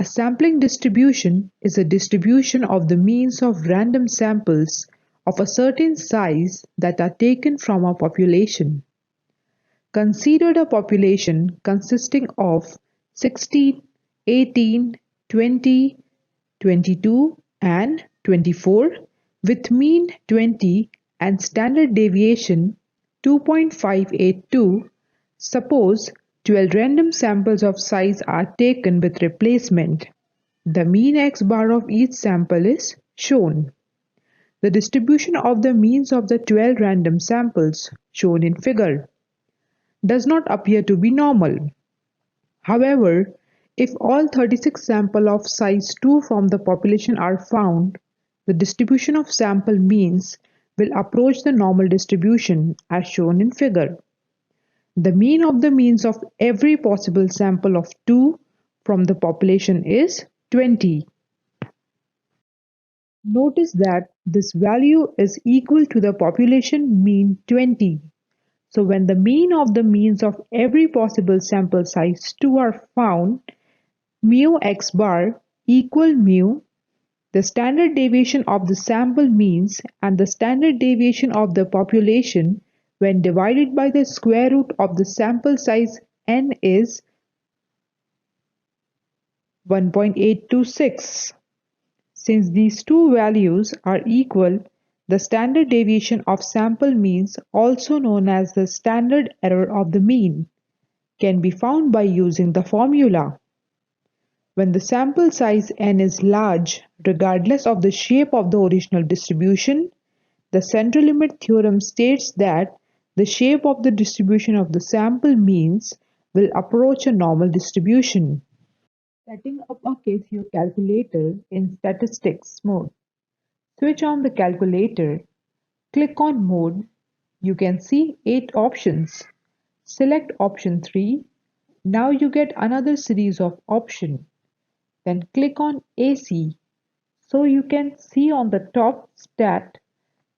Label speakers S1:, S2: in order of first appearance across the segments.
S1: A sampling distribution is a distribution of the means of random samples of a certain size that are taken from a population. Consider a population consisting of 16, 18, 20, 22, and 24 with mean 20 and standard deviation 2.582. Suppose 12 random samples of size are taken with replacement. The mean x bar of each sample is shown. The distribution of the means of the 12 random samples shown in figure does not appear to be normal. However, if all 36 samples of size 2 from the population are found, the distribution of sample means will approach the normal distribution as shown in figure. The mean of the means of every possible sample of 2 from the population is 20. Notice that this value is equal to the population mean 20. So when the mean of the means of every possible sample size 2 are found, mu x bar equal mu, the standard deviation of the sample means and the standard deviation of the population when divided by the square root of the sample size n is 1.826. Since these two values are equal, the standard deviation of sample means, also known as the standard error of the mean, can be found by using the formula. When the sample size n is large, regardless of the shape of the original distribution, the central limit theorem states that the shape of the distribution of the sample means will approach a normal distribution. Setting up a Casio calculator in statistics mode. Switch on the calculator, click on Mode. You can see 8 options. Select option 3. Now you get another series of options. Then click on AC. So you can see on the top stat.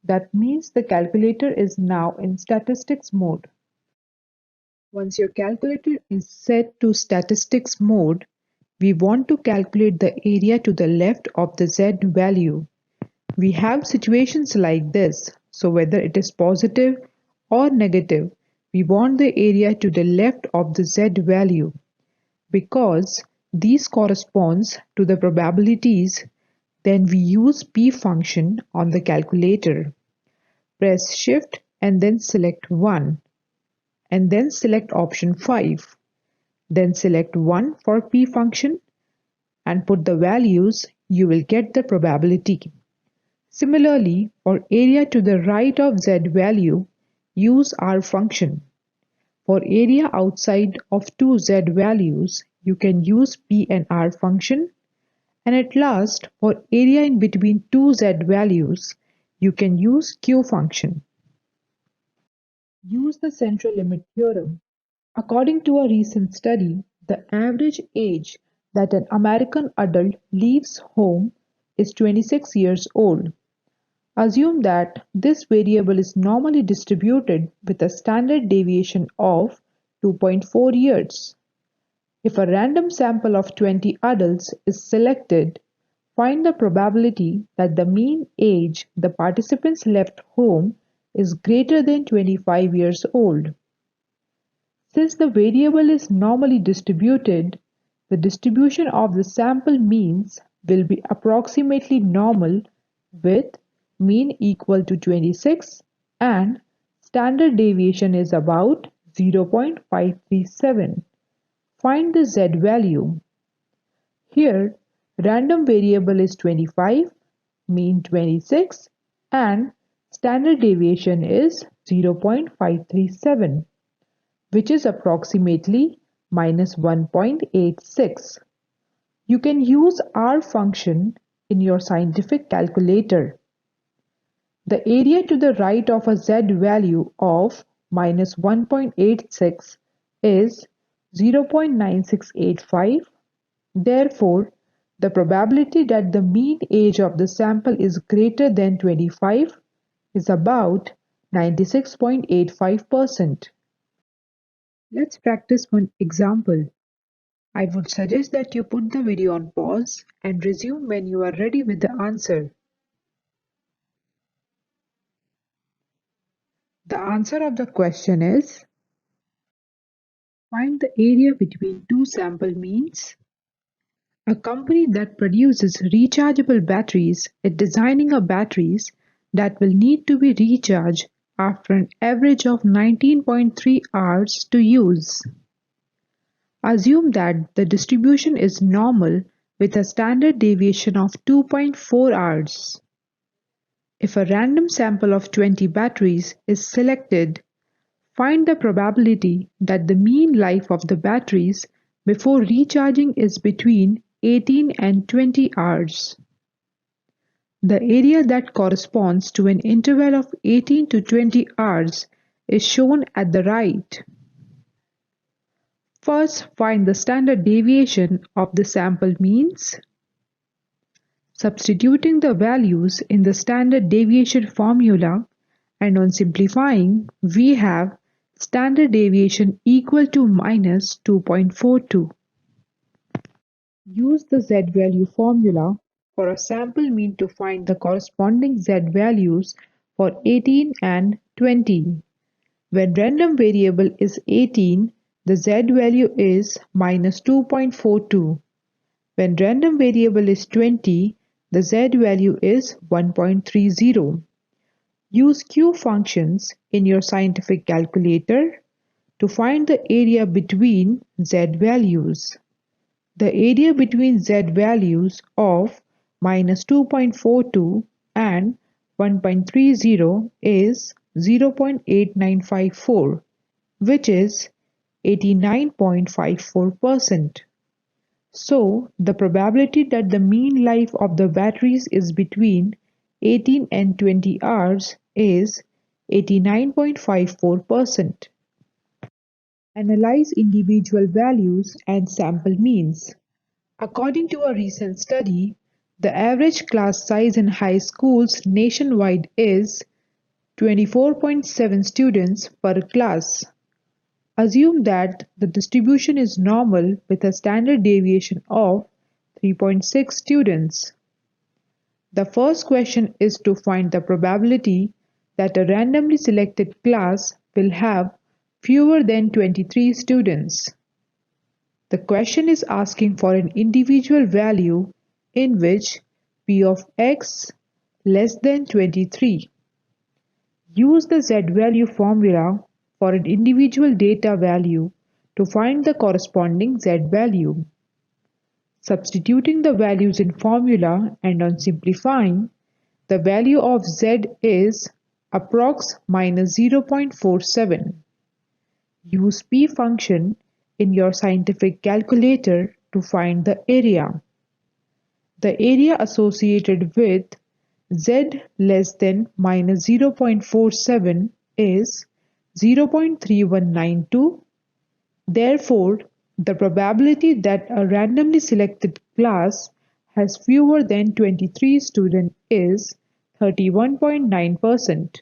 S1: That means the calculator is now in statistics mode. Once your calculator is set to statistics mode, we want to calculate the area to the left of the Z value. We have situations like this, so whether it is positive or negative, we want the area to the left of the Z value. Because these corresponds to the probabilities, then we use P function on the calculator. Press Shift and then select 1, and then select option 5. Then select 1 for P function and put the values, you will get the probability. Similarly, for area to the right of Z value, use R function. For area outside of two Z values, you can use P and R function. And at last, for area in between two Z values, you can use Q function. Use the central limit theorem. According to a recent study, the average age that an American adult leaves home is 26 years old. Assume that this variable is normally distributed with a standard deviation of 2.4 years. If a random sample of 20 adults is selected, find the probability that the mean age the participants left home is greater than 25 years old. Since the variable is normally distributed, the distribution of the sample means will be approximately normal with mean equal to 26 and standard deviation is about 0.537. Find the Z value. Here, random variable is 25, mean 26, and standard deviation is 0.537, which is approximately minus 1.86. You can use R function in your scientific calculator. The area to the right of a Z value of minus 1.86 is 0.9685. Therefore, the probability that the mean age of the sample is greater than 25 is about 96.85%. Let's practice one example. I would suggest that you put the video on pause and resume when you are ready with the answer. The answer of the question is: find the area between two sample means. A company that produces rechargeable batteries is designing a batteries that will need to be recharged after an average of 19.3 hours to use. Assume that the distribution is normal with a standard deviation of 2.4 hours. If a random sample of 20 batteries is selected, find the probability that the mean life of the batteries before recharging is between 18 and 20 hours. The area that corresponds to an interval of 18 to 20 hours is shown at the right. First, find the standard deviation of the sample means. Substituting the values in the standard deviation formula, and on simplifying, we have standard deviation equal to minus 2.42. Use the z-value formula for a sample mean to find the corresponding z-values for 18 and 20. When random variable is 18, the z-value is minus 2.42. When random variable is 20, the z-value is 1.30. Use Q functions in your scientific calculator to find the area between z-values. The area between z-values of minus 2.42 and 1.30 is 0.8954, which is 89.54%. So, the probability that the mean life of the batteries is between 18 and 20 hours is 89.54%. Analyze individual values and sample means. According to a recent study, the average class size in high schools nationwide is 24.7 students per class. Assume that the distribution is normal with a standard deviation of 3.6 students. The first question is to find the probability that a randomly selected class will have fewer than 23 students. The question is asking for an individual value in which p of x less than 23. Use the z-value formula for an individual data value to find the corresponding z-value. Substituting the values in formula and on simplifying, the value of z is approx minus 0.47. Use p function in your scientific calculator to find the area. The area associated with z less than minus 0.47 is 0.3192. Therefore, the probability that a randomly selected class has fewer than 23 students is 31.9%.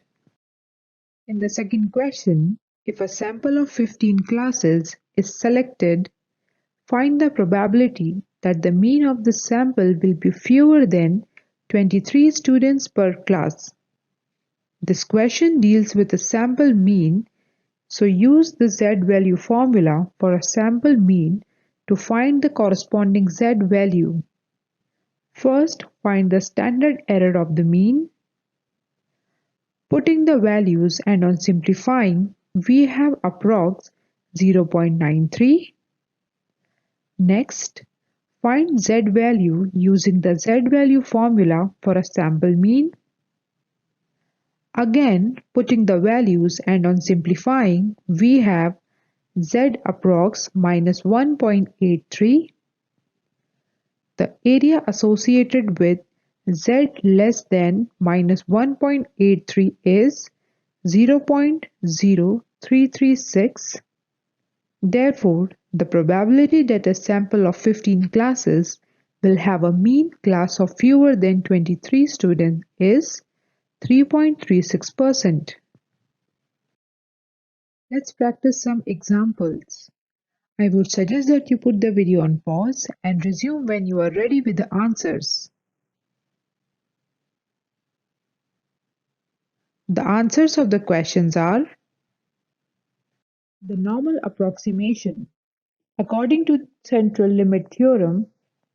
S1: In the second question, if a sample of 15 classes is selected, find the probability that the mean of the sample will be fewer than 23 students per class. This question deals with a sample mean, so use the z-value formula for a sample mean to find the corresponding z-value. First, find the standard error of the mean. Putting the values and on simplifying, we have approx 0.93. Next, find z-value using the z-value formula for a sample mean. Again, putting the values and on simplifying, we have z approx minus 1.83. The area associated with z less than minus 1.83 is 0.0336. Therefore, the probability that a sample of 15 classes will have a mean class of fewer than 23 students is 3.36%. Let's practice some examples. I would suggest that you put the video on pause and resume when you are ready with the answers. The answers of the questions are: the normal approximation. According to central limit theorem,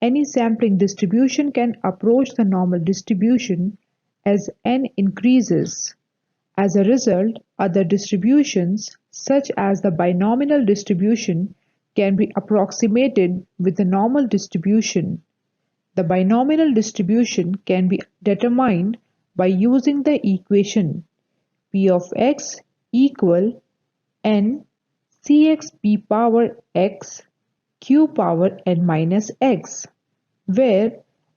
S1: any sampling distribution can approach the normal distribution as n increases. As a result, other distributions, such as the binomial distribution, can be approximated with the normal distribution. The binomial distribution can be determined by using the equation p of x equal n cx p power x q power n minus x, where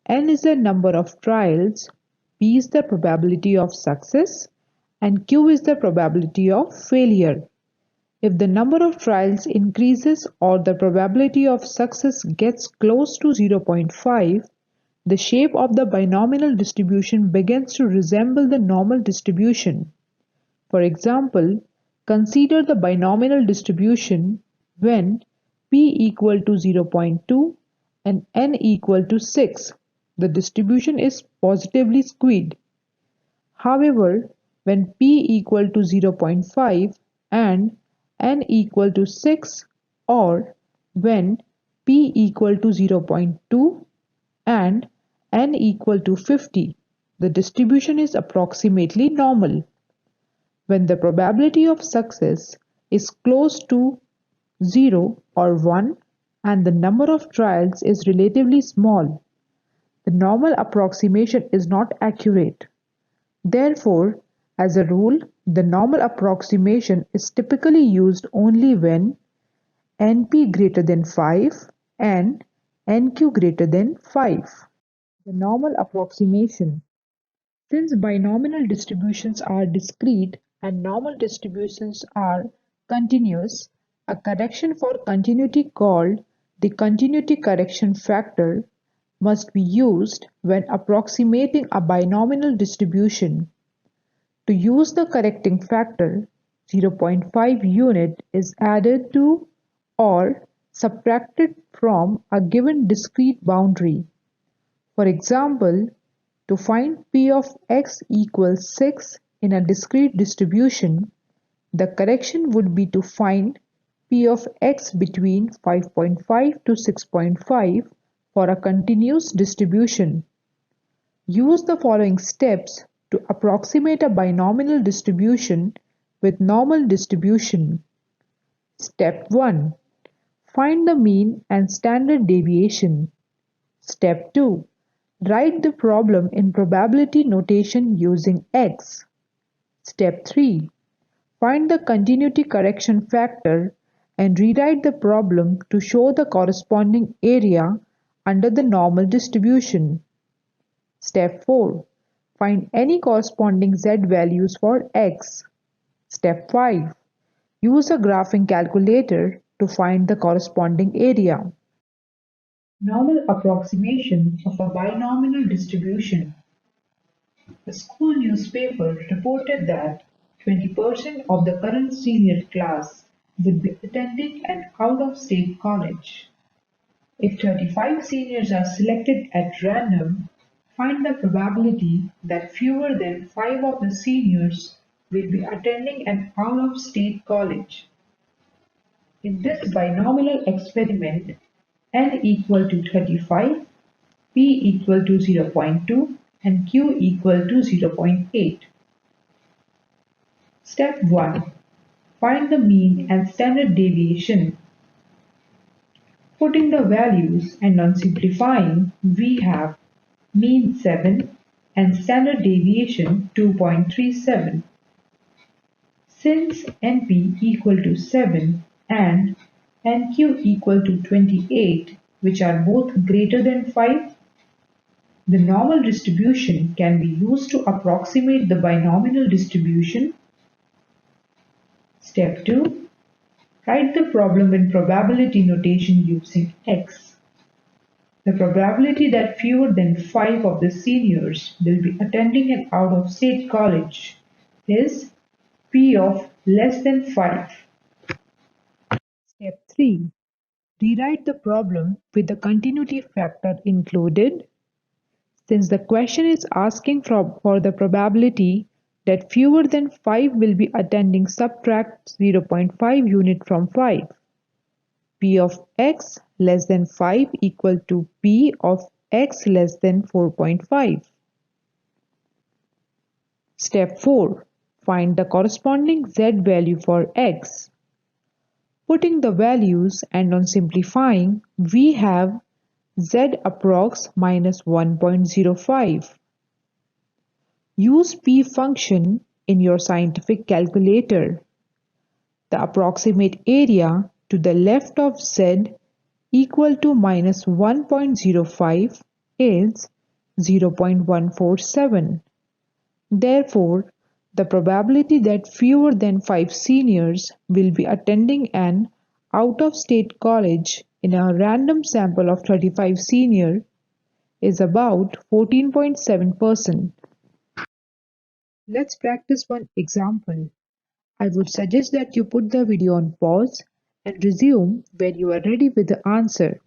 S1: n is the number of trials, p is the probability of success, and q is the probability of failure. If the number of trials increases or the probability of success gets close to 0.5, the shape of the binomial distribution begins to resemble the normal distribution. For example, consider the binomial distribution when p equal to 0.2 and n equal to 6. The distribution is positively skewed. However, when p equal to 0.5 and n equal to 6, or when p equal to 0.2 and n equal to 50, the distribution is approximately normal. When the probability of success is close to 0 or 1 and the number of trials is relatively small, the normal approximation is not accurate. Therefore, as a rule, the normal approximation is typically used only when np greater than 5 and nq greater than 5. The normal approximation. Since binomial distributions are discrete and normal distributions are continuous, a correction for continuity called the continuity correction factor must be used when approximating a binomial distribution. To use the correcting factor, 0.5 unit is added to or subtracted from a given discrete boundary. For example, to find p of x equals 6 in a discrete distribution, the correction would be to find p of x between 5.5 to 6.5 for a continuous distribution. Use the following steps to approximate a binomial distribution with normal distribution. Step 1. Find the mean and standard deviation. Step 2. Write the problem in probability notation using x. Step 3. Find the continuity correction factor and rewrite the problem to show the corresponding area under the normal distribution. Step 4. Find any corresponding z values for x. Step 5. Use a graphing calculator to find the corresponding area. Normal approximation of a binomial distribution. The school newspaper reported that 20% of the current senior class would be attending an out-of-state college. If 35 seniors are selected at random, find the probability that fewer than 5 of the seniors will be attending an out-of-state college. In this binomial experiment, n equal to 35, p equal to 0.2 and q equal to 0.8. Step 1. Find the mean and standard deviation. Putting the values and on simplifying, we have mean 7 and standard deviation 2.37. Since NP equal to 7 and NQ equal to 28, which are both greater than 5, the normal distribution can be used to approximate the binomial distribution. Step 2. Write the problem in probability notation using x. The probability that fewer than 5 of the seniors will be attending an out-of-state college is p of less than 5. Step 3. Rewrite the problem with the continuity factor included. Since the question is asking for the probability that fewer than 5 will be attending, subtract 0.5 unit from 5. P of x less than 5 equal to P of x less than 4.5. Step 4. Find the corresponding z value for x. Putting the values and on simplifying, we have z approx minus 1.05. Use P function in your scientific calculator. The approximate area to the left of z equal to minus 1.05 is 0.147. Therefore, the probability that fewer than 5 seniors will be attending an out-of-state college in a random sample of 35 seniors is about 14.7%. Let's practice one example. I would suggest that you put the video on pause and resume when you are ready with the answer.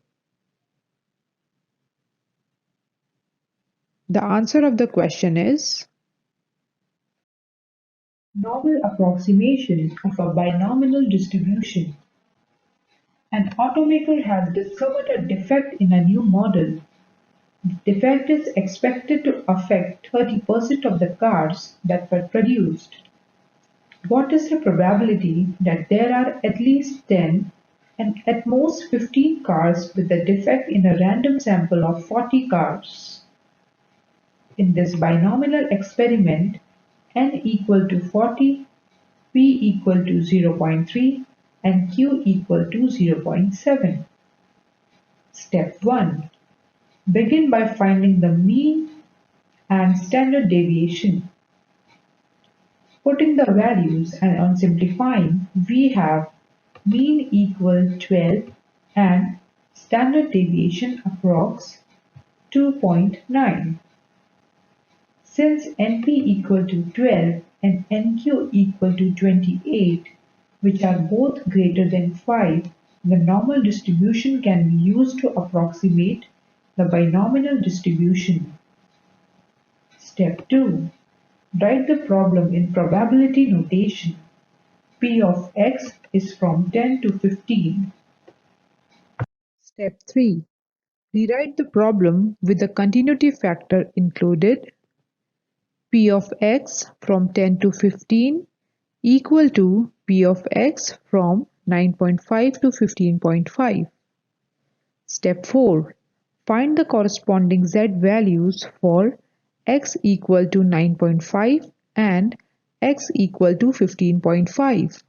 S1: The answer of the question is novel approximation of a binomial distribution. An automaker has discovered a defect in a new model. The defect is expected to affect 30% of the cars that were produced. What is the probability that there are at least 10 and at most 15 cars with the defect in a random sample of 40 cars? In this binomial experiment, n equal to 40, p equal to 0.3 and q equal to 0.7. Step 1. Begin by finding the mean and standard deviation. Putting the values and on simplifying, we have mean equal 12 and standard deviation approx 2.9. Since NP equal to 12 and NQ equal to 28, which are both greater than 5, the normal distribution can be used to approximate the binomial distribution. Step 2. Write the problem in probability notation. P of x is from 10 to 15. Step 3. Rewrite the problem with the continuity factor included. P of x from 10 to 15 equal to P of x from 9.5 to 15.5. Step 4. Find the corresponding z values for x equal to 9.5 and x equal to 15.5.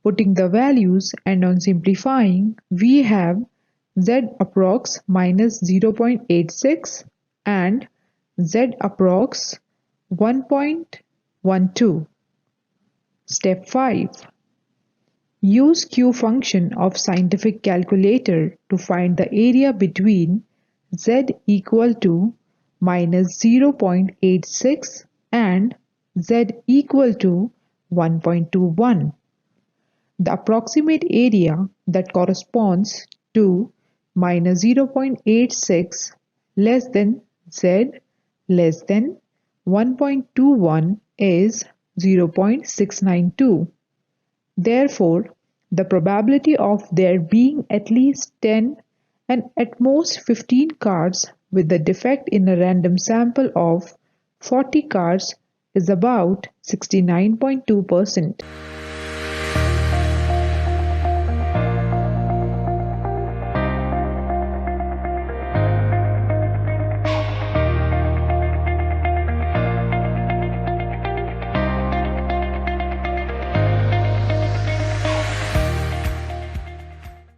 S1: Putting the values and on simplifying, we have z approx minus 0.86 and z approx 1.12. Step 5. Use Q function of scientific calculator to find the area between z equal to minus 0.86 and z equal to 1.21. The approximate area that corresponds to minus 0.86 less than z less than 1.21 is 0.692. Therefore, the probability of there being at least 10 and at most 15 cars with the defect in a random sample of 40 cars is about 69.2%.